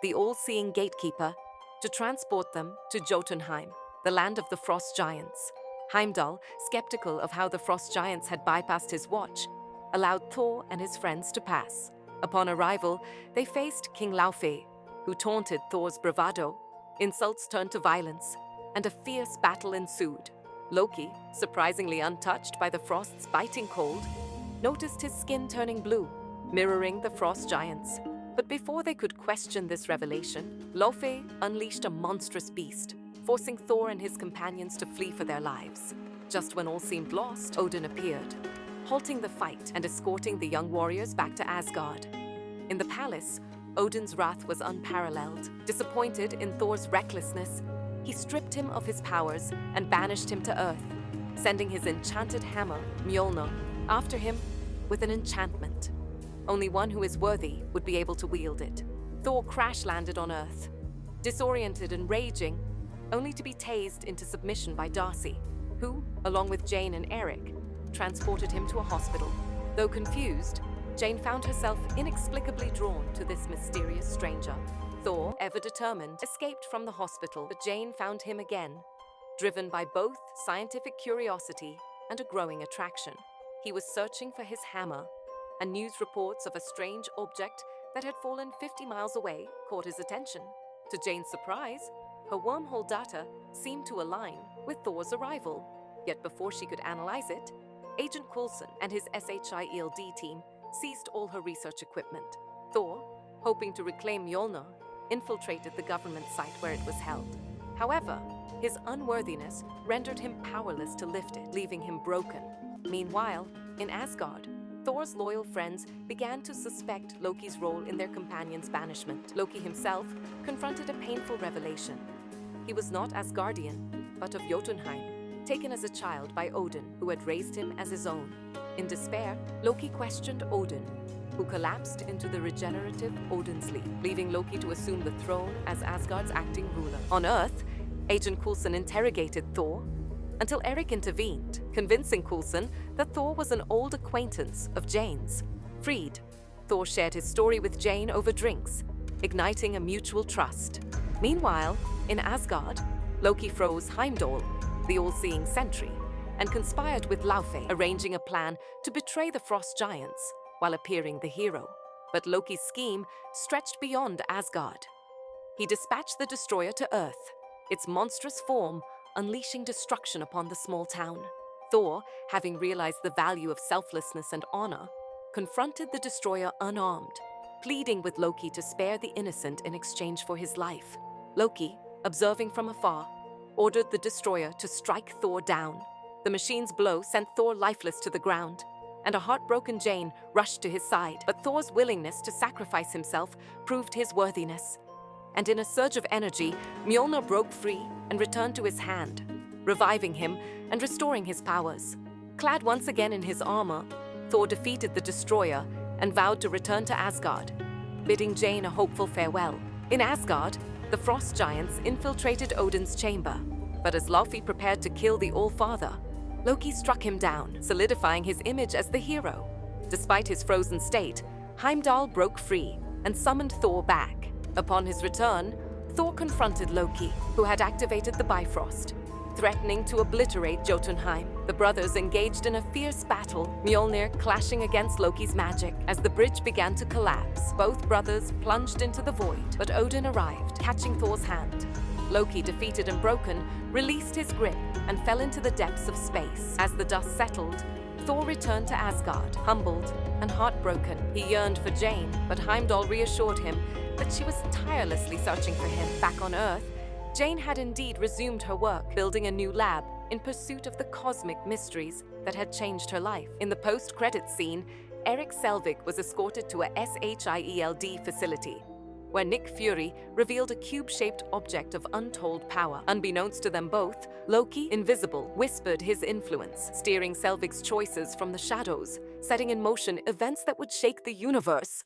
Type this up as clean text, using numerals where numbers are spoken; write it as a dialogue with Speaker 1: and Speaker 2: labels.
Speaker 1: the all-seeing gatekeeper, to transport them to Jotunheim, the land of the frost giants. Heimdall, skeptical of how the frost giants had bypassed his watch, allowed Thor and his friends to pass. Upon arrival, they faced King Laufey, who taunted Thor's bravado. Insults turned to violence, and a fierce battle ensued. Loki, surprisingly untouched by the frost's biting cold, noticed his skin turning blue, mirroring the frost giants. But before they could question this revelation, Laufey unleashed a monstrous beast, forcing Thor and his companions to flee for their lives. Just when all seemed lost, Odin appeared, halting the fight and escorting the young warriors back to Asgard. In the palace, Odin's wrath was unparalleled. Disappointed in Thor's recklessness, he stripped him of his powers and banished him to Earth, sending his enchanted hammer, Mjolnir, after him with an enchantment. Only one who is worthy would be able to wield it. Thor crash-landed on Earth, disoriented and raging, only to be tased into submission by Darcy, who, along with Jane and Eric, transported him to a hospital. Though confused, Jane found herself inexplicably drawn to this mysterious stranger. Thor, ever determined, escaped from the hospital, but Jane found him again, driven by both scientific curiosity and a growing attraction. He was searching for his hammer, and news reports of a strange object that had fallen 50 miles away caught his attention. To Jane's surprise, her wormhole data seemed to align with Thor's arrival. Yet before she could analyze it, Agent Coulson and his SHIELD team seized all her research equipment. Thor, hoping to reclaim Mjolnir, infiltrated the government site where it was held. However, his unworthiness rendered him powerless to lift it, leaving him broken. Meanwhile, in Asgard, Thor's loyal friends began to suspect Loki's role in their companion's banishment. Loki himself confronted a painful revelation. He was not Asgardian, but of Jotunheim, taken as a child by Odin, who had raised him as his own. In despair, Loki questioned Odin, who collapsed into the regenerative Odin's Leap, leaving Loki to assume the throne as Asgard's acting ruler. On Earth, Agent Coulson interrogated Thor until Eric intervened, convincing Coulson that Thor was an old acquaintance of Jane's. Freed, Thor shared his story with Jane over drinks, igniting a mutual trust. Meanwhile, in Asgard, Loki froze Heimdall, the all-seeing sentry, and conspired with Laufey, arranging a plan to betray the frost giants while appearing the hero. But Loki's scheme stretched beyond Asgard. He dispatched the destroyer to Earth, its monstrous form unleashing destruction upon the small town. Thor, having realized the value of selflessness and honor, confronted the destroyer unarmed, pleading with Loki to spare the innocent in exchange for his life. Loki, observing from afar, ordered the destroyer to strike Thor down. The machine's blow sent Thor lifeless to the ground, and a heartbroken Jane rushed to his side. But Thor's willingness to sacrifice himself proved his worthiness. And in a surge of energy, Mjolnir broke free and returned to his hand, reviving him and restoring his powers. Clad once again in his armor, Thor defeated the destroyer and vowed to return to Asgard, bidding Jane a hopeful farewell. In Asgard, the frost giants infiltrated Odin's chamber, but as Laufey prepared to kill the All-Father, Loki struck him down, solidifying his image as the hero. Despite his frozen state, Heimdall broke free and summoned Thor back. Upon his return, Thor confronted Loki, who had activated the Bifrost, threatening to obliterate Jotunheim. The brothers engaged in a fierce battle, Mjolnir clashing against Loki's magic. As the bridge began to collapse, both brothers plunged into the void, but Odin arrived, catching Thor's hand. Loki, defeated and broken, released his grip and fell into the depths of space. As the dust settled, Thor returned to Asgard, humbled and heartbroken. He yearned for Jane, but Heimdall reassured him that she was tirelessly searching for him. Back on Earth, Jane had indeed resumed her work, building a new lab in pursuit of the cosmic mysteries that had changed her life. In the post-credits scene, Eric Selvig was escorted to a SHIELD facility, where Nick Fury revealed a cube-shaped object of untold power. Unbeknownst to them both, Loki, invisible, whispered his influence, steering Selvig's choices from the shadows, setting in motion events that would shake the universe.